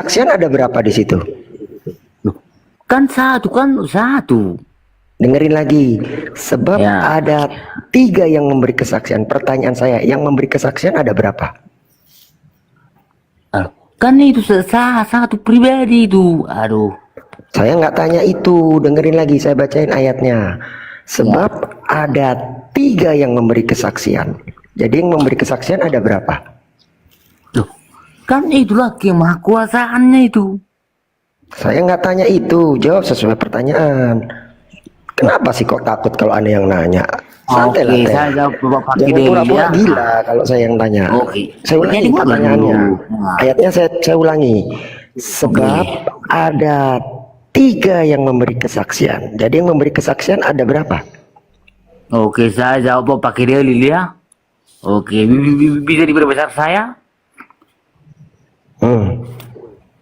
kesaksian ada berapa di situ? Loh, kan satu. Dengerin lagi, sebab Ya. ada 3 yang memberi kesaksian. Pertanyaan saya, yang memberi kesaksian ada berapa? Kan itu satu pribadi itu. Aduh. Saya nggak tanya itu, dengerin lagi, saya bacain ayatnya. Sebab ada 3 yang memberi kesaksian. Jadi yang memberi kesaksian ada berapa? Loh, kan itulah kemahakuasaannya itu. Saya nggak tanya itu, jawab sesuai pertanyaan. Kenapa sih kok takut kalau ada yang nanya? Santai lah, Oke, Teh. saya jawab Bapak Jangan Fidel pura-pura ya. gila kalau saya yang tanya. Oke. Saya ulangi Jadi mulai pertanyaannya. dulu. Nah. Ayatnya saya ulangi. Sebab ada 3 yang memberi kesaksian. Jadi yang memberi kesaksian ada berapa? Oke, saya jawab Bapak Fidel ya. Oke, bisa diperbesar saya?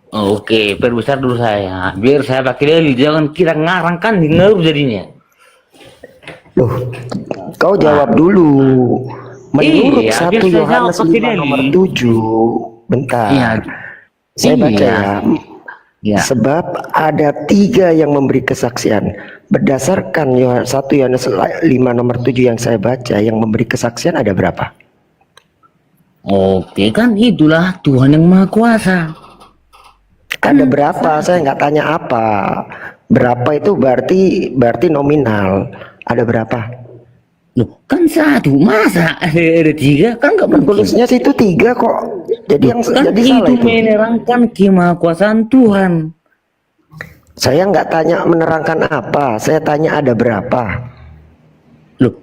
Oke, perbesar dulu saya. Biar saya pakai Deli, jangan kira ngarang kan ngaruh jadinya. Loh, kau jawab dulu. Menurut Iya, 1 biar saya Yohanes jawab pakai 5 Deli. nomor 7. Bentar. Iya. Saya baca Iya. ya. Ya. Sebab ada 3 yang memberi kesaksian. Berdasarkan 1 Yohanes 5 nomor 7 yang saya baca, yang memberi kesaksian ada berapa? Oke, kan itulah Tuhan yang Maha Kuasa. Ada berapa? Saya nggak tanya apa. Berapa itu berarti nominal. Ada berapa? Loh, kan satu, masa ada 3? Kan nggak mungkin. Tulisnya situ 3 kok. Jadi yang Kan jadi salah itu itu. menerangkan kemahakuasaan Tuhan. Saya nggak tanya menerangkan apa. Saya tanya ada berapa. Loh,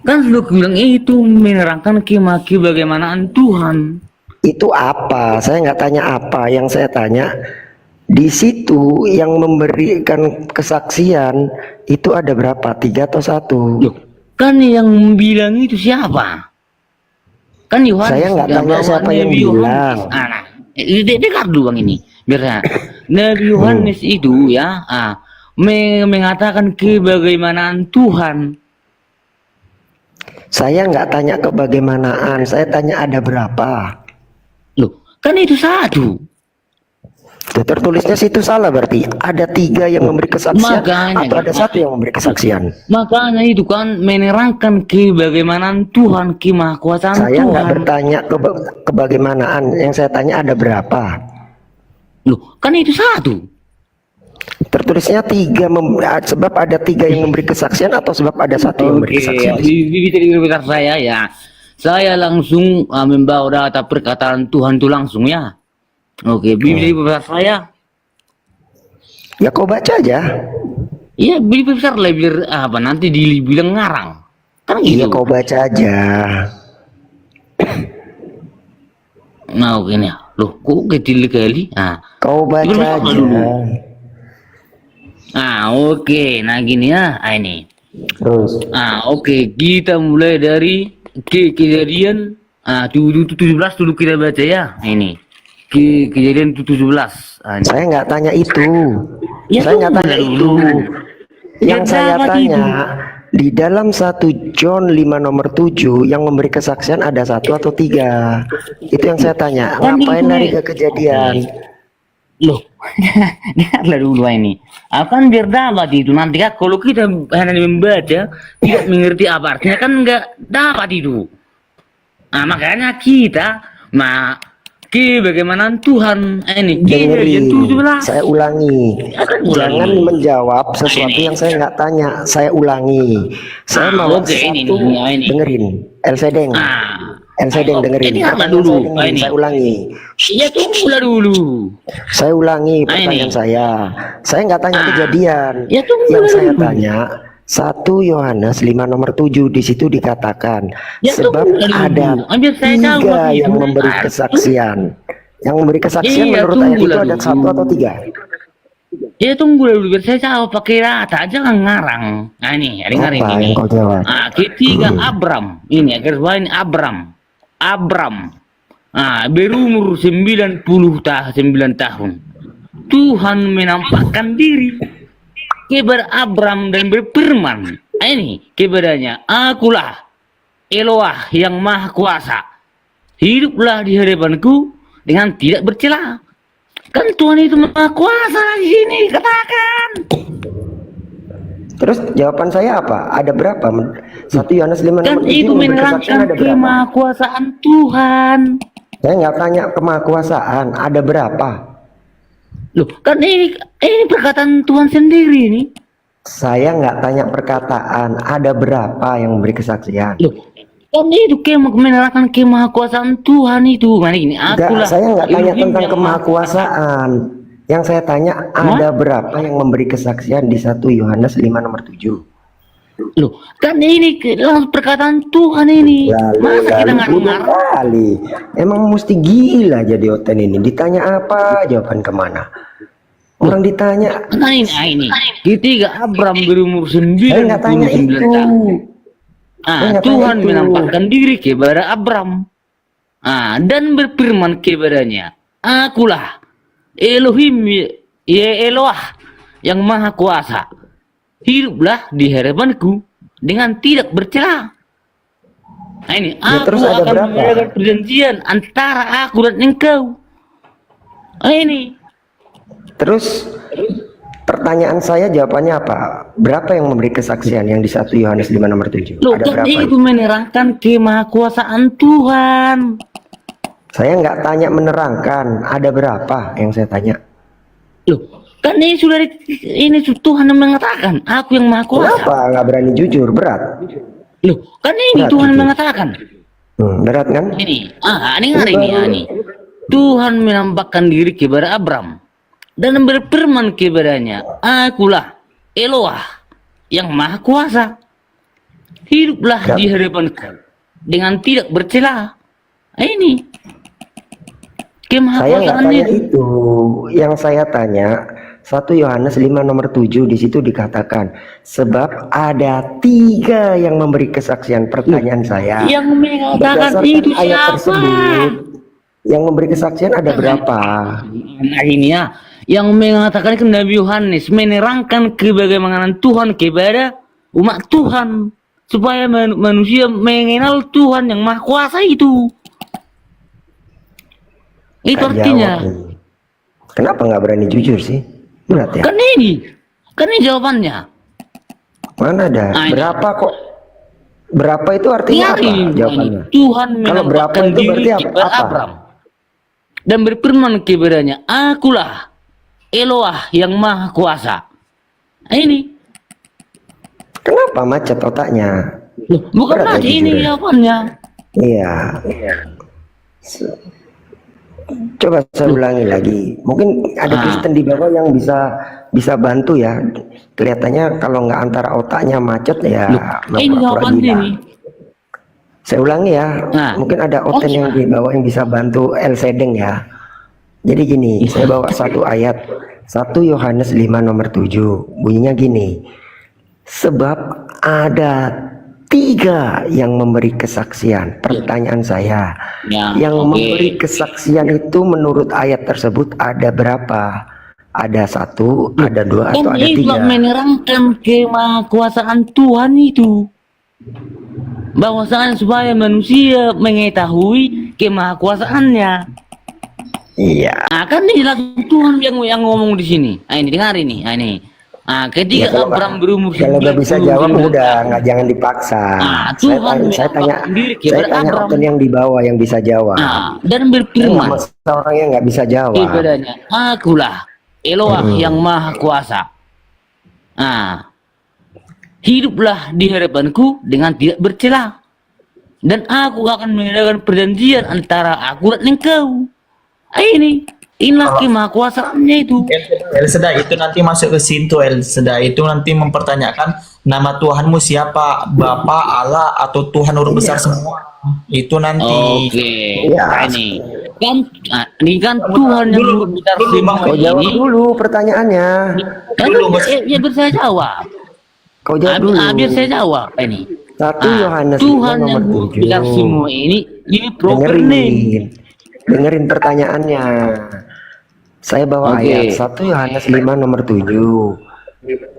kan lu bilang itu menerangkan kebagaimanaan Tuhan. Itu apa? Saya nggak tanya apa. Yang saya tanya di situ yang memberikan kesaksian itu ada berapa? 3 atau 1? Loh, kan yang bilang itu siapa? Kan Yohanes. Saya nggak tanya siapa yang bilang. Nah, dengar dulu bang ini. Biar Nabi Yohanes itu ya, mengatakan kebagaimanaan Tuhan. Saya nggak tanya kebagaimanaan. Saya tanya ada berapa. Loh, kan itu satu. Tertulisnya situ salah berarti. Ada 3 yang memberi kesaksian Makanya, atau ada 1 yang memberi kesaksian. Makanya itu kan menerangkan kebagaimanaan Tuhan, kemahakuasaan Saya Tuhan. nggak bertanya kebagaimanaan. Yang saya tanya ada berapa. Loh, kan itu satu. Tertulisnya 3 sebab ada 3 yang memberi kesaksian atau sebab ada 1 yang memberi kesaksian. Bisa diberitahu saya ya. Saya langsung membawa data perkataan Tuhan itu langsung ya. Oke, bisa diberitahu saya. Ya kau baca aja. Iya, besar lah biar apa nanti dibilang ngarang. Kan gitu. Iya kau baca aja. Nah, oke nih. Loh, kok kecil kali? Kau baca Diberitahu aja. dulu. Oke. Nah gini ya. Ini. Terus. Oke. Kita mulai dari kejadian 17 dulu kita baca ya. Ini. Kejadian 17. Ini. Saya nggak tanya itu. Ya, Saya nggak tanya itu. Yang Ya, saya dapat tanya di dalam 1 John 5 nomor 7 yang memberi kesaksian ada 1 atau 3. Itu yang saya tanya. Kan Ngapain itu, lari ke kejadian? Loh, dengarlah dulu ini. Akan biar dapat itu nanti kan kalau kita hanya membaca tidak mengerti apa artinya kan nggak dapat itu. Makanya kita bagaimana Tuhan ini kejadian 17. Saya ulangi. Jangan menjawab sesuatu yang saya nggak tanya. Saya ulangi. Saya mau oke, ini. dengerin. Elsedeng. Elsedeng dengerin. Ini apa dulu? Saya ulangi. Iya, tunggulah dulu. Saya ulangi pertanyaan saya. Saya nggak tanya kejadian. Ya, Yang saya tanya 1 Yohanes 5 nomor 7 di situ dikatakan Ya, sebab ada 3 yang memberi kesaksian. Yang memberi kesaksian menurut ayat itu ada 1 atau 3? Ya tunggu dulu biar saya jawab pakai data, jangan ngarang. Ini, dengar Apa ini. yang kau jawab? Ketiga Abram. Ini garis bawah ini Abram. Berumur 9 tahun. Tuhan menampakkan diri kepada Abram dan berfirman, ini kepadanya, akulah Eloah yang maha kuasa, hiduplah di hadapanku dengan tidak bercela. Kan Tuhan itu maha kuasa di sini, katakan. Terus jawaban saya apa? Ada berapa? 1 Yohanes 5 Kan nomor 7 itu memberi menerangkan kesaksian ada berapa? kemahakuasaan Tuhan. Saya nggak tanya kemahakuasaan, ada berapa? Loh, kan ini perkataan Tuhan sendiri nih. Saya nggak tanya perkataan, ada berapa yang memberi kesaksian? Loh, kan itu menerangkan kemahakuasaan Tuhan itu. Mana gini, akulah. Saya nggak tanya Elohim tentang yang kemahakuasaan. Yang saya tanya ada berapa yang memberi kesaksian di 1 Yohanes 5 nomor 7? Loh, kan ini langsung perkataan Tuhan ini. Masa kita nggak dengar? Kali. Emang mesti gila jadi Oten ini. Ditanya apa, jawaban kemana? Orang ditanya. Nah ini. Ketiga Abram berumur 99 Saya nggak tanya itu. tahun. nggak Tuhan tanya itu. menampakkan diri kepada Abram. Dan berfirman kepadanya, akulah Elohim, ya Eloah yang maha kuasa. Hiduplah di hadapanku dengan tidak bercela. Nah ini, Ya, aku terus ada akan berapa? mengadakan perjanjian antara aku dan engkau. Nah ini. Terus pertanyaan saya jawabannya apa? Berapa yang memberi kesaksian yang di 1 Yohanes 5 nomor 7? Loh, Ada kan berapa? itu menerangkan kemahakuasaan Tuhan. Saya nggak tanya menerangkan. Ada berapa yang saya tanya? Loh, kan ini sudah ini Tuhan yang mengatakan, aku yang maha kuasa. Kenapa nggak berani jujur? Berat. Loh, kan ini Berat Tuhan itu. mengatakan. Berat kan? Ini hari ini. Tuhan menampakkan diri kepada Abram dan berfirman kepadanya, akulah Eloah yang maha kuasa. Hiduplah Siap. di hadapanku dengan tidak bercela. Ini Saya nggak kemahakuasaannya. tanya itu. Yang saya tanya 1 Yohanes 5 nomor 7 di situ dikatakan sebab ada 3 yang memberi kesaksian. Pertanyaan saya, Yang mengatakan berdasarkan itu ayat siapa? tersebut, yang memberi kesaksian ada berapa? Nah ini ya, yang mengatakan ke Nabi Yohanes menerangkan kebagaimana Tuhan kepada umat Tuhan supaya manusia mengenal Tuhan yang maha kuasa itu. Itu Nggak artinya. jawab ini. Kenapa nggak berani jujur sih? Berat ya? Kan ini jawabannya. Mana ada? Ini. Berapa kok? Berapa itu artinya apa? Ini Jawabannya. Tuhan Kalau berapa menampakkan itu diri berarti apa? kepada Abram dan berfirman kepadanya, akulah Eloah yang maha kuasa. Nah, ini. Kenapa macet otaknya? Loh, bukan Berat ya lagi ini jujur ya? jawabannya. Iya. Coba saya ulangi lagi. Mungkin ada Kristen di bawah yang bisa bantu ya. Kelihatannya kalau nggak antara otaknya macet ya. Ini pura-pura jawabannya gila. ini. Saya ulangi ya. Nah. Mungkin ada Oten yang di bawah yang bisa bantu El Sedeng ya. Jadi gini, saya bawa satu ayat. 1 Yohanes 5 nomor 7. Bunyinya gini. Sebab ada 3 yang memberi kesaksian. Pertanyaan saya, Ya, yang oke. memberi kesaksian itu menurut ayat tersebut ada berapa? Ada 1, ada 2, atau Kan ada itu 3? menerangkan kemahakuasaan Tuhan itu. Bahwasanya supaya manusia mengetahui kemahakuasaannya. Iya. Kan ini langsung Tuhan yang ngomong di sini. Ini dengar ini. Ini. Ketika Ya, Abram berumur kalau nggak bisa 99 jawab tahun. udah, nggak jangan dipaksa. Tuhan saya tanya menampakkan diri kepada Abram. Oten yang di bawah yang bisa jawab. Dan Saya berfirman nggak masalah orang yang nggak bisa jawab. kepadanya, akulah Eloah yang maha kuasa. Hiduplah di hadapanku dengan tidak bercela, dan aku akan mengadakan perjanjian antara aku dan engkau. Inilah kemahakuasaannya itu. El Seda itu nanti masuk ke situ. El Seda itu nanti mempertanyakan nama Tuhanmu siapa, Bapa, Allah, atau Tuhan huruf besar semua. Itu nanti. Oke. Ya. Ini kan Tuhan yang huruf besar semua Kau jawab ini. dulu pertanyaannya. Ya biar saya jawab. Kau jawab dulu. Biar saya jawab ini. 1 Yohanes 5 Tuhan yang nomor huruf 7. besar semua ini proper name. Dengerin pertanyaannya. Saya bawa Oke. ayat 1 Yohanes 5 nomor 7.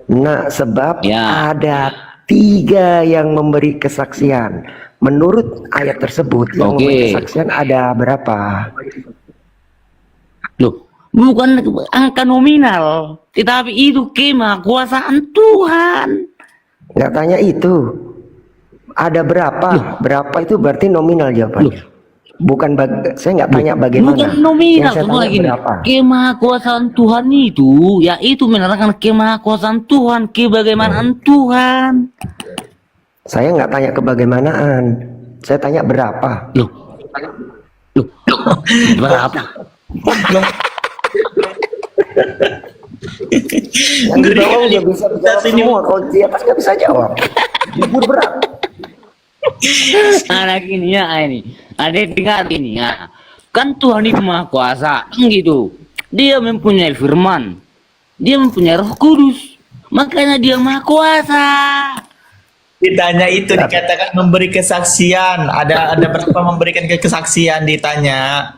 Nah, sebab Ya. ada 3 yang memberi kesaksian. Menurut ayat tersebut yang Oke. memberi kesaksian ada berapa? Loh, bukan angka nominal, tetapi itu kemahakuasaan Tuhan. Nggak tanya itu. Ada berapa? Berapa itu berarti nominal jawabannya. Bukan saya nggak tanya bagaimana. Bukan nominal, Yang saya semua tanya lagi nih. berapa. Kemahakuasaan Tuhan itu, yaitu menerangkan kemahakuasaan Tuhan, kebagaimanaan Tuhan. Saya nggak tanya kebagaimanaan. Saya tanya berapa. Loh, berapa? Yang di bawah udah bisa jawab semua. Kalau di atas nggak bisa jawab. Libur berat. Anak ini ya ini, ada dengar ini ya. Kan Tuhan itu maha kuasa, kan gitu. Dia mempunyai firman, dia mempunyai Roh Kudus, makanya dia maha kuasa. Ditanya itu dikatakan memberi kesaksian. Ada berapa memberikan kesaksian ditanya.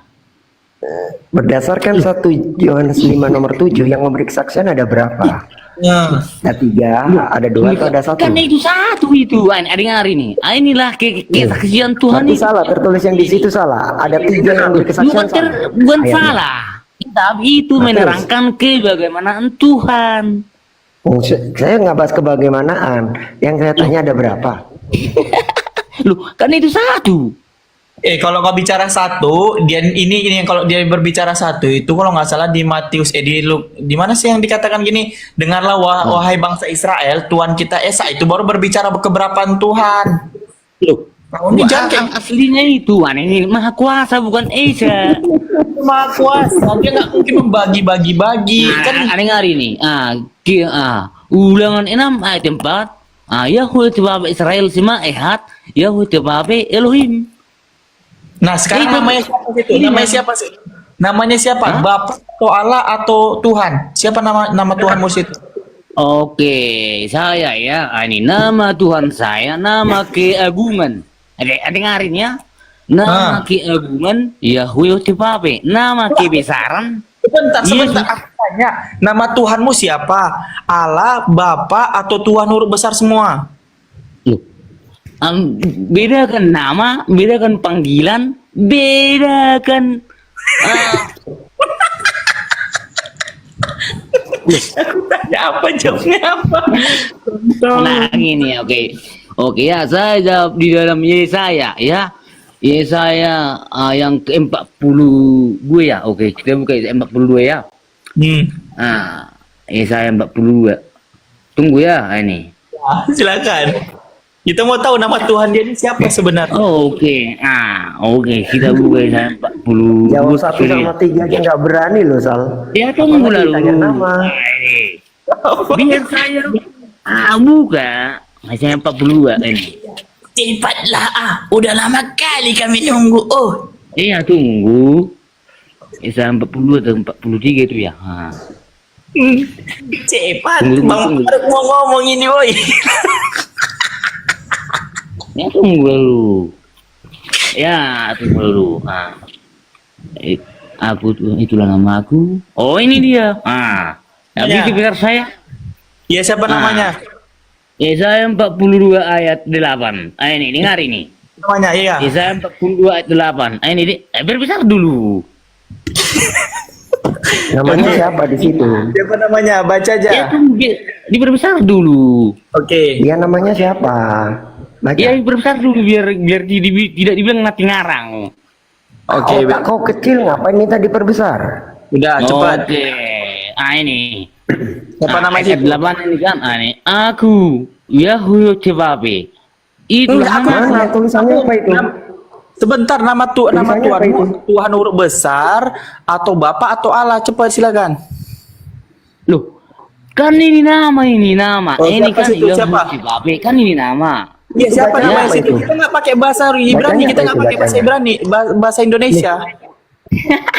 Berdasarkan 1 Yohanes 5 nomor 7 yang memberi kesaksian ada berapa? Nah, Ada 3, ada 2 atau ada 1? Kan itu satu itu, ada dengar ini. Inilah kesaksian Tuhan Berarti itu. salah, tertulis yang di situ salah. Ada 3 yang memberi kesaksian salah. Bukan Ayatnya. salah, tapi itu Nah, menerangkan kebagaimanaan Tuhan. Oh, saya nggak bahas kebagaimanaan. Yang saya tanya ada berapa? Loh, kan itu satu. kalau kau bicara satu, dia ini yang kalau dia berbicara satu itu kalau nggak salah di Matius di mana sih yang dikatakan gini, dengarlah wahai bangsa Israel, Tuhan kita Esa, itu baru berbicara keberapaan Tuhan. Loh, Ini jangan aslinya itu ini maha kuasa bukan Esa. Maha kuasa, dia nggak mungkin membagi-bagi-bagi kan. Dengar ini. Ulangan 6 ayat 4. Yahweh Tuhan Israel sima ehad, Yahweh Tuhan Elohim. Nah, sekarang Itu- namanya siapa sih itu? ini Namanya siapa sih? Namanya siapa? Hah? Bapak atau Allah atau Tuhan? Siapa nama Tuhanmu situ? Oke, saya ya. Ini nama Tuhan saya, nama keagungan. Ada dengarin ya. Nama keagungan Yahweh Tuhan. Nama kebesaran. Sebentar, aku tanya. Nama Tuhanmu siapa? Allah, Bapa atau Tuhan huruf besar semua? Loh, bedakan nama, bedakan panggilan, bedakan. Aku tanya apa, jawabnya apa? Nah gini, oke ya, saya jawab di dalam Yesaya ya. Yesaya yang ke-42 ya. Oke, kita buka Yesaya 42 ya. Yesaya 42. Tunggu ya ini. Ya, silakan. Kita mau tahu nama Tuhan dia ini siapa sebenarnya. Oke, kita buka Yesaya 40. Jawab 1 sama 3 aja nggak berani loh, Sal. Ya tunggu Apalagi lalu. tanya nama. Biar saya buka Yesaya 42 ini. Cepatlah, udah lama kali kami nunggu. Oh, Iya tunggu. Yesaya 42 atau 43 itu ya. cepat. Tunggu, Bang tunggu. Faruk mau ngomong ini, woi. Ya tunggu dulu. Ya tunggu dulu. Aku itulah nama aku. Oh ini dia. Tapi Ya. itu benar saya. Ya, siapa namanya? Yesaya 42 ayat 8. Ini dengar ini. Namanya, iya. Yesaya 42 ayat 8. Ini berbesar dulu. Namanya siapa di situ? Siapa namanya? Baca aja. Ya tunggu diperbesar dulu. Oke. Dia namanya siapa? Baca. Ya diperbesar dulu biar tidak dibilang mati ngarang. Oke. Otak kau kecil ngapain minta diperbesar? Udah, cepat. Oke. Ini. Siapa namanya ayat situ? 8 ini kan ini. Aku Yahweh Tebabe. Itu Enggak, aku nama Mana tulisannya apa itu? Sebentar, nama Tulisannya apa Tuhanmu, itu? Tuhan huruf besar atau Bapak atau Allah? Cepat silakan. Loh. Kan ini nama. Oh, Ini siapa kan situ? Siapa? Yahweh Tebabe. Kan ini nama. Iya, siapa Bacanya namanya apa situ? itu? Kita nggak pakai bahasa Ibrani, Bacanya kita apa nggak itu pakai bahasa bacanya? Ibrani, bahasa Indonesia.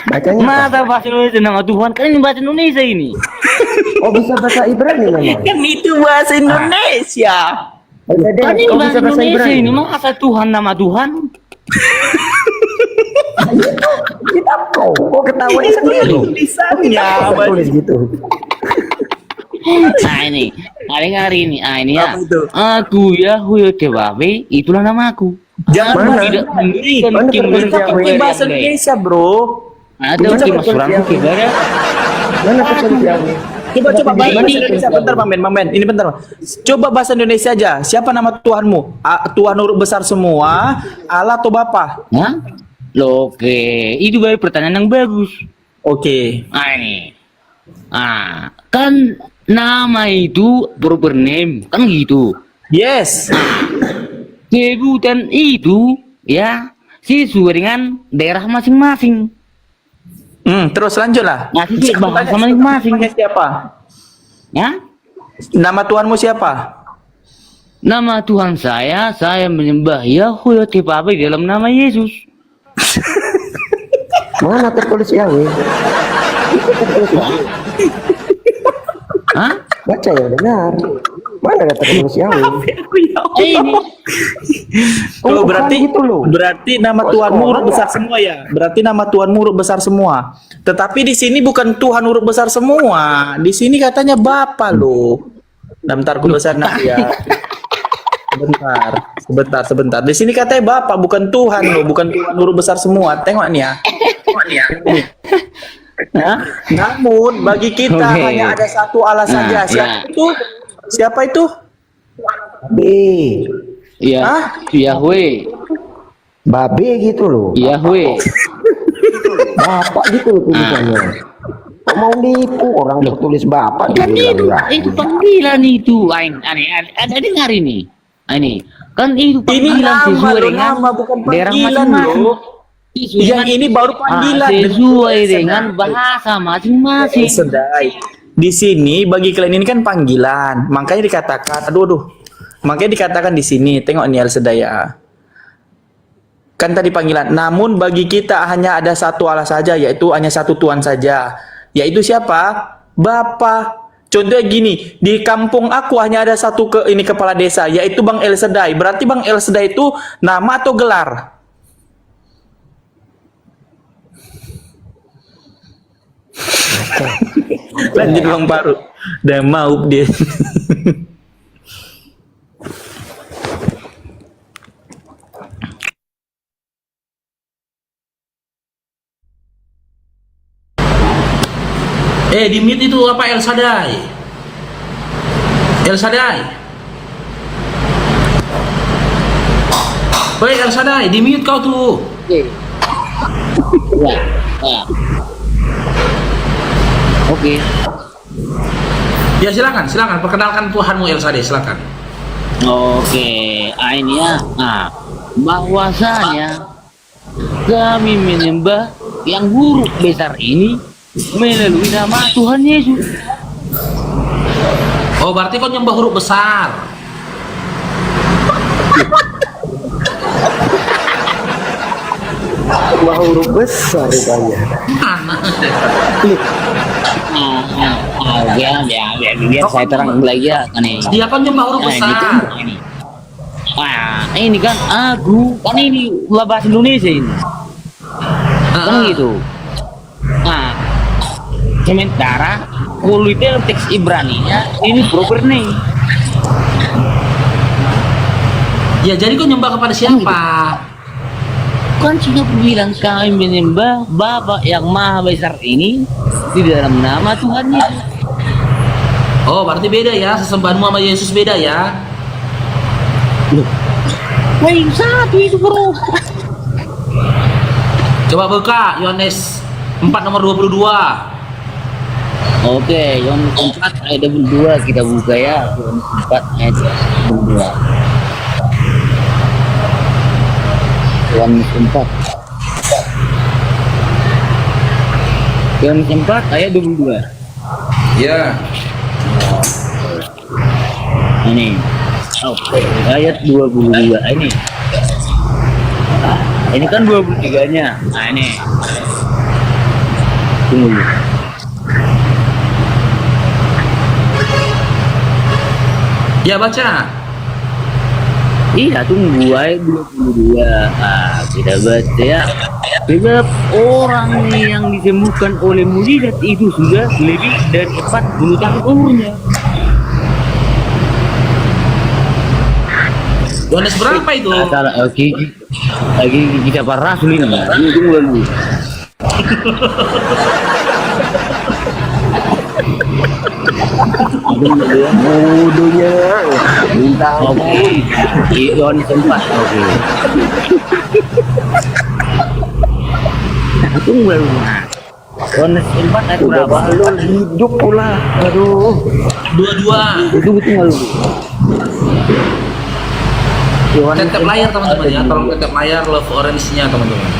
Bacanya apa? Masa bahasa Indonesia nama Tuhan? Kan ini bahasa Indonesia ini. Oh, bisa bahasa Ibrani memang. Kan itu bahasa Indonesia. Kan ini Kau bahasa bisa bahasa Indonesia Ibrani? ini. Masa Tuhan nama Tuhan? Kita kau ketawain sendiri. Tulisannya. Bisa tulis gitu. Nah ini, hari ini, ini ya. Apa itu? Aku Yahweh Tebabe, itulah namaku. Jangan Aku Mana? tidak memberikan Mana kemurahan tertulis Kita pakai Yahweh? bahasa Indonesia, bro. Ada Gimana Mas Franco Yahweh? kibara. Mana tertulis Yahweh? Coba bahasa Ini- Indonesia bentar Bang Ben. Ini bentar. Coba bahasa Indonesia aja. Siapa nama Tuhanmu? Tuhan huruf besar semua, Allah atau Bapa? Hah? Loh, oke, itu baru pertanyaan yang bagus. Oke. Ini. Kan nama itu proper name, kan gitu. Yes. Sebutan itu ya sesuai dengan daerah masing-masing. Terus lanjutlah. Masih Aku bahasa tanya, masing-masing. namanya siapa? Ya? Nama Tuhanmu siapa? Nama Tuhan saya menyembah Yahweh Bapa di dalam nama Yesus. Mana tertulis Yahweh? Itu tertulis Yahweh. Hah? Baca yang benar. Mana ada tertulis Yahweh? Ini Oh, bukan berarti gitu loh. berarti nama Oh, Tuhanmu sekolah huruf besar semua ya. Berarti nama Tuhanmu huruf besar semua. Tetapi di sini bukan Tuhan huruf besar semua. Di sini katanya Bapa loh. Bentar ku besar nah ya. Sebentar. Di sini katanya Bapa bukan Tuhan loh, bukan Tuhan huruf besar semua. Tengok nih ya. Hah? Namun bagi kita Oke. hanya ada satu Allah saja. Nah, Siapa ya. itu? Siapa itu? B. Ya, Hah? Yahweh, Babe gitu loh. Yahweh. Bapak gitu loh tulisannya. Kok mau nipu orang bertulis bapak Kan dia itu, bilang itu Yahweh. panggilan itu. Ada dengar ini. Ini kan itu Ini panggilan nama sesuai loh, dengan nama bukan daerah panggilan masing-masing. loh. Yang ini baru panggilan. Sesuai dengan bahasa masing-masing. Sedai. Di sini bagi kalian ini kan panggilan, makanya dikatakan, aduh. Makanya dikatakan di sini, tengok nih El Sedaya. Kan tadi panggilan. Namun bagi kita hanya ada satu Allah saja, yaitu hanya satu Tuhan saja. Yaitu siapa? Bapa. Contohnya gini, di kampung aku hanya ada satu kepala desa, yaitu Bang El Sedai. Berarti Bang El Sedai itu nama atau gelar? Lanjut Bang Paru. Udah mau dia. Di mute itu apa El Sadai? El Sadai. Woi El Sadai, di mute kau tuh. Ya. Ya. Oke. Ya silakan, perkenalkan Tuhanmu El Sadai, silakan. Oke, ini ya. Bahwasanya kami menyembah yang huruf besar ini melalui nama Tuhan Yesus. Oh, berarti kau nyembah huruf besar. Wah, huruf besar rupanya. Mana? Biar saya terang lagi ya. Nih. Dia kan nyembah huruf Nah, ini besar. kan ini. Ini kan aku kan ini bahasa Indonesia ini. Kan gitu. Sementara kalau itu teks Ibrani-nya ini proper name. Ya, jadi kau nyembah kepada siapa? Kan sudah bilang kami menyembah Bapa yang Maha Besar ini di dalam nama Tuhan Yesus. Oh, berarti beda ya, sesembahanmu sama Yesus beda ya. Woi, satu itu bro. Coba buka Yohanes 4 nomor 22. Oke, Yohanes 4 ayat 22 kita buka ya. Yohanes 4 ayat 22. Yohanes 4. Yohanes 4 ayat 22. Ya. Ini. Oke, ayat 22 ini. Ini kan 23-nya. Nah, ini. Tunggu dulu. Ya, baca. Iya, tunggu ayat 22. Kita baca ya. Sebab orang yang disembuhkan oleh mujizat itu sudah lebih dari 40 tahun umurnya. Yohanes berapa itu? Salah, oke. Lagi kita para rasul ini. Tunggu dulu. Bodohnya minta Oke, Ion sempat. Oke. Aku baru. Ion sempat aku udah berapa? balon hidup pula. Aduh. 2-2. Itu betul nggak lu? Ion Tetap layar teman-teman ya, tolong tetap layar love orange-nya teman-teman.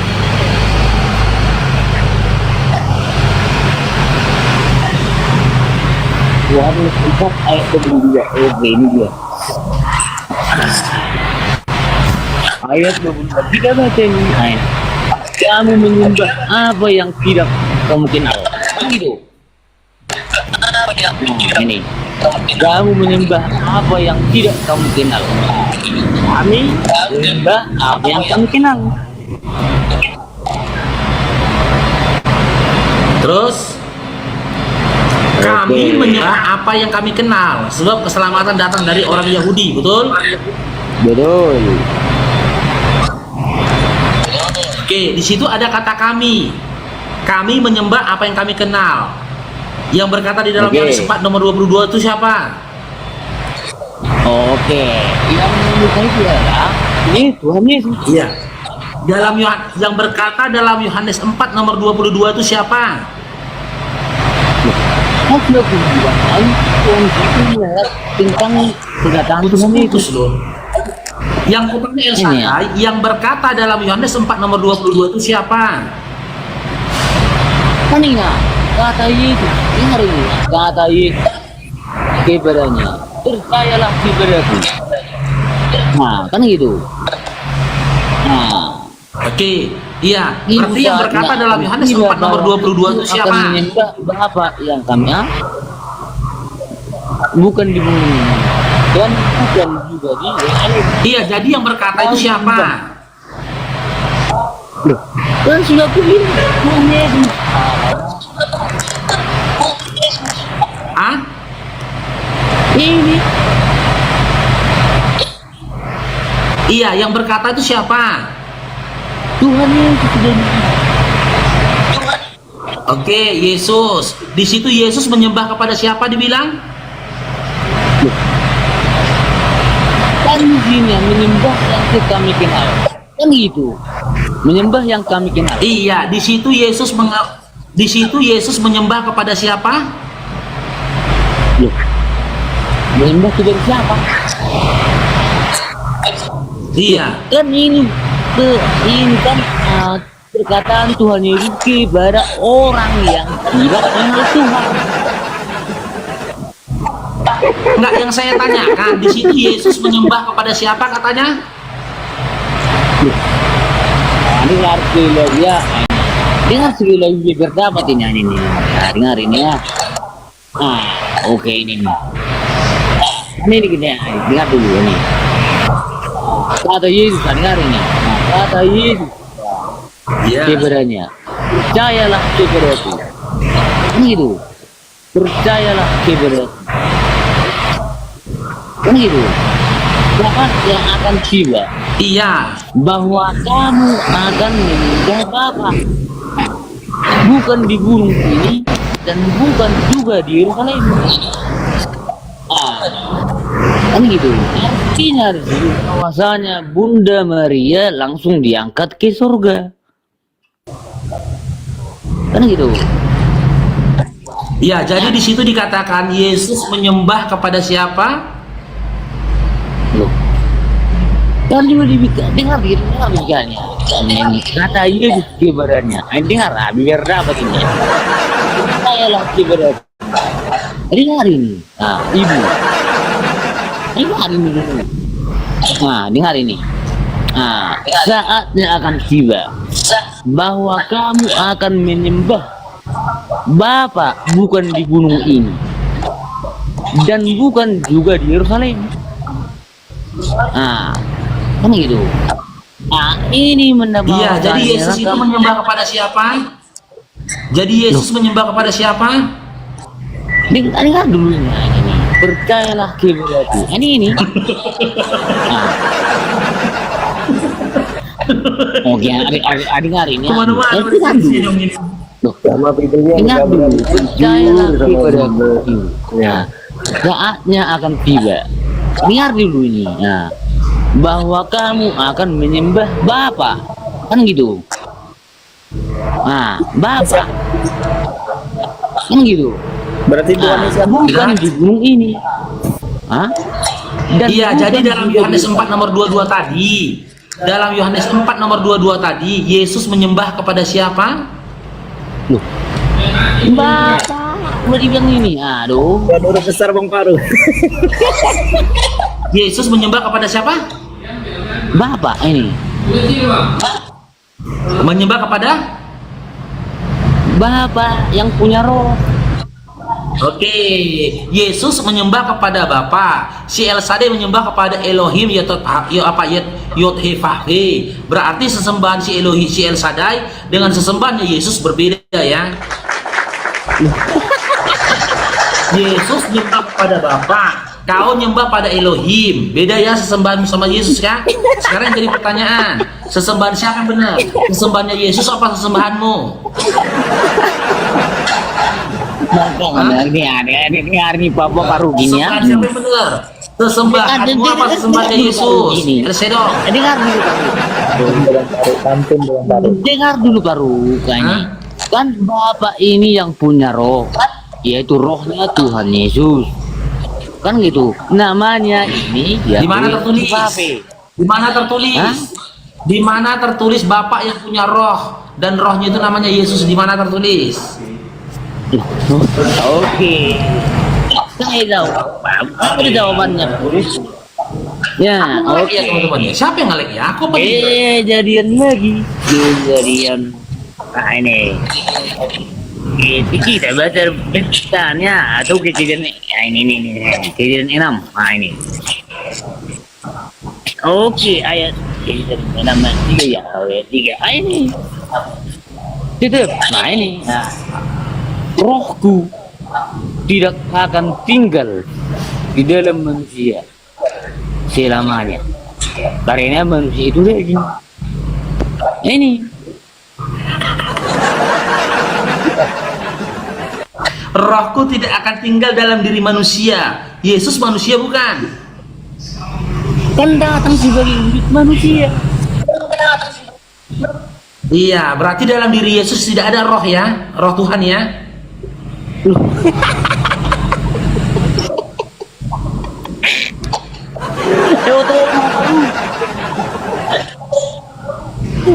Ion sempat ayat 22. Oke, ini dia. Ayat 22 kita baca ini. Ayat. Kamu menyembah apa yang tidak kamu kenal. Gitu. Nah, ini. Kamu menyembah apa yang tidak kamu kenal. Kami menyembah apa yang kami kenal. Terus kami Oke. menyembah apa yang kami kenal, sebab keselamatan datang dari orang Yahudi, betul? Betul. Oke, di situ ada kata kami. Kami menyembah apa yang kami kenal. Yang berkata di dalam Oke. Yohanes 4 nomor 22 itu siapa? Oke. Yang menyukai itu adalah ini Tuhan Yesus. Iya. Yang berkata dalam Yohanes 4 nomor 22 itu siapa? Mau sudah bilang Tuhan itu tentang kedatangan Tuhan Yesus. Putus loh. Yang kutanya El Ini ya. Shaddai, yang berkata dalam Yohanes 4 nomor 22 itu siapa? Kan ingat kata Yesus, dengar ini kata Yesus kepadanya, percayalah kepadaku. Nah, kan gitu. Nah, Oke, iya. ini Berarti yang saatnya berkata dalam Yohanes 4 nomor 22 itu akan siapa? menyembah Bapa yang kami bukan di bumi ini dan bukan juga di Yerusalem. Iya, jadi yang berkata itu siapa? Loh, kan sudah pilih Tuhan Yesus. Ah? Ini Iya, yang berkata itu siapa? Tuhan Yesus sudah Oke, Yesus. Di situ Yesus menyembah kepada siapa dibilang? kan di sini menyembah yang kami kenal. Kan gitu. Menyembah yang kami kenal. Iya, di situ Yesus menyembah kepada siapa? Loh, menyembah kepada siapa? Iya. Kan ini kan perkataan Tuhan Yesus kepada orang yang tidak kenal Tuhan. Enggak, yang saya tanyakan di situ Yesus menyembah kepada siapa katanya? Dengar sekali lagi ya. Dengar sekali lagi dia berdapat ini nih. Nah, dengar ini ya. Ah, oke ini nih. Ini kita dengar dulu ini. Kata Yesus, dengar ini. Nah, kata Yesus Iya. kepadanya, percayalah kepadaku. Kan gitu. Percayalah kepadaku. Kan gitu. Bahkan yang akan tiba Iya. bahwa kamu akan menyembah Bapa bukan di gunung ini dan bukan juga di Yerusalem. Kan gitu. Artinya bahwasanya Bunda Maria langsung diangkat ke surga. Kan gitu. Iya, jadi di situ dikatakan Yesus menyembah kepada siapa? Loh. Kan juga dengar bicaranya. Ini kata Yesus kepadanya. Dengar biar dapat ini. Sayalah kepada. Dengar ini. Nah, ibu. Dengar ini dulu. Nah, dengar ini. Nah, saatnya akan tiba bahwa kamu akan menyembah Bapa bukan di gunung ini dan bukan juga di Yerusalem. Nah, kan gitu. Nah, ini mendapat. Iya, jadi Yesus itu menyembah kepada siapa? Jadi Yesus menyembah kepada siapa? Dengar dulu ini. Percayalah kepadaku. Ini. Nah. Oke, dengar ini. Kemana-mana Itu kan sih dong ini. loh. Sama Bibelnya Ingat juga dulu, belum percayalah jujur sama kepada Bible. aku. Ya. Saatnya akan tiba. Dengar dulu ini. Nah, bahwa kamu akan menyembah Bapa. Kan gitu. Nah, Bapa. Kan gitu. Berarti Tuhan Nah, Yesus bukan di gunung ini. Hah? Dan Iya, bukan jadi dalam juga Yohanes di- 4 nomor 22 tadi, dalam Yohanes 4 nomor 22 tadi, Yesus menyembah kepada siapa? Loh. Bapa. Udah dibilang ini. Aduh. huruf besar Bang Paru. Yesus menyembah kepada siapa? Bapa ini. Menyembah kepada? Bapa yang punya roh. Oke, Yesus menyembah kepada Bapa. Si El Shaddai menyembah kepada Elohim Yod He Vah He. Berarti sesembahan si Elohim si El Shaddai dengan sesembahannya Yesus berbeda ya. Yesus nyembah kepada Bapa, kau nyembah pada Elohim. Beda ya sesembahan sama Yesus ya. Sekarang jadi pertanyaan, sesembahan siapa yang benar? Sesembahannya Yesus apa sesembahanmu? Makanya ini hari ini Papa Paru gini ya. Sesembahan siapa yang benar? Sesembahanmu apa sesembahannya Yesus? El Shaddai. Dengar dulu Paru. Dengar dulu Paru kayaknya. Kan Bapak ini yang punya roh, yaitu rohnya Tuhan Yesus. Kan gitu. Namanya ini ya. Di mana tertulis? Di mana tertulis? Hah? Di mana tertulis Bapak yang punya roh dan rohnya itu namanya Yesus? Di mana tertulis? Oke. Saya tahu. Apa jawabannya? Ya, Ngelek oke. ya teman-teman ya. Siapa yang ngelek ya? Aku apa dia? Jadian lagi. Jadian. Nah ini. Itu kita baca beritanya atau kejadian ini kejadian 6. Nah ini. Oke, ayat kejadian 6 dan 3 ya. Ayat 3. Ah, ini. Tutup. Nah ini. Nah. Rohku tidak akan tinggal di dalam manusia selamanya. Karena manusia itu lagi. Ini. Rohku tidak akan tinggal dalam diri manusia. Yesus manusia bukan? Kan datang sebagai wujud manusia. Iya, berarti dalam diri Yesus tidak ada roh ya, roh Tuhan ya.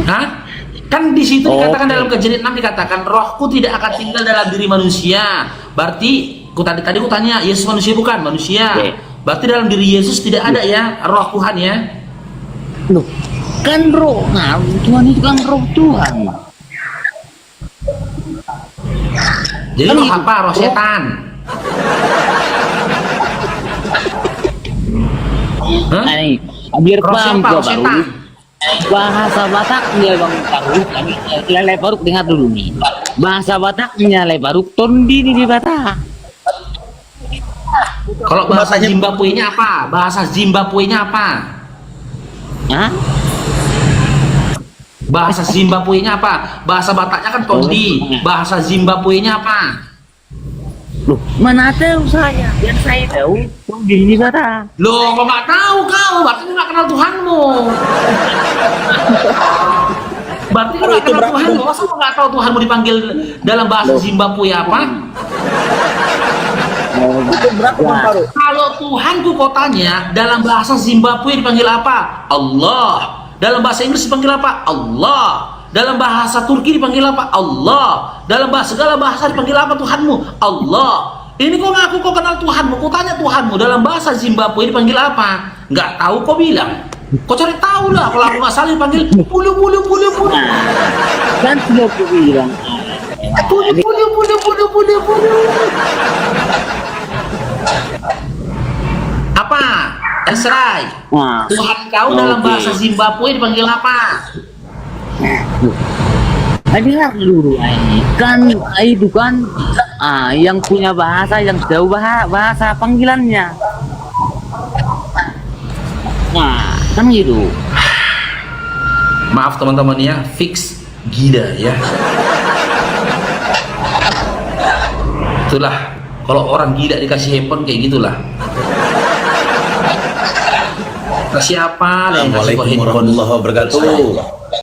Hah? Kan di situ dikatakan Oke. dalam Kejadian 6 dikatakan rohku tidak akan tinggal dalam diri manusia. Berarti tadi aku tanya, Yesus manusia bukan? Manusia. Oke. Berarti dalam diri Yesus tidak ada ya roh Tuhan ya. Loh, kan roh. Nah, Tuhan itu kan roh Tuhan. Jadi Kan roh gitu. apa? Roh setan. Hah? Nah, ini, biar Roh paham siapa? gua Roh baru. setan. Bahasa Bataknya Bang Faruk, Lele Faruk dengar dulu nih. Bahasa Bataknya Lele Faruk, tondi di Batak. Kalau bahasa Zimbabwe-nya apa? Bahasa Zimbabwe-nya apa? Hah? Bahasa Zimbabwe-nya apa? Bahasa Bataknya kan tondi. Bahasa Zimbabwe-nya apa? Loh, mana tahu saya? Biar saya tahu, tondi di Batak. Loh, kok nggak tahu kau? Berarti kau nggak kenal Tuhanmu. Berarti kau nggak kenal Tuhanmu. Masa kau nggak tahu Tuhanmu dipanggil dalam bahasa Zimbabwe apa? Kalau Tuhanku kau tanya dalam bahasa Zimbabwe dipanggil apa? Allah. Dalam bahasa Inggris dipanggil apa? Allah. Dalam bahasa Turki dipanggil apa? Allah. Dalam bahasa segala bahasa dipanggil apa Tuhanmu? Allah. Ini kok ngaku kau kenal Tuhanmu? Kau tanya Tuhanmu dalam bahasa Zimbabwe dipanggil apa? Nggak tahu kau bilang. Kau cari tahu lah. Kalau aku nggak salah dipanggil bulu. Kan sudah aku bilang. Bulu. Apa? Esrai. Wah, Tuhan kau dalam Oke. bahasa Zimbabwe dipanggil apa? dengar dulu ini. Kan itu kan yang punya bahasa yang jauh bahasa panggilannya. Nah, kan gitu. Maaf teman-teman ya, fix gila ya. Itulah kalau orang gila dikasih handphone kayak gitulah. Kasih apa? Yang kasih kok handphone? Warahmatullahi wabarakatuh.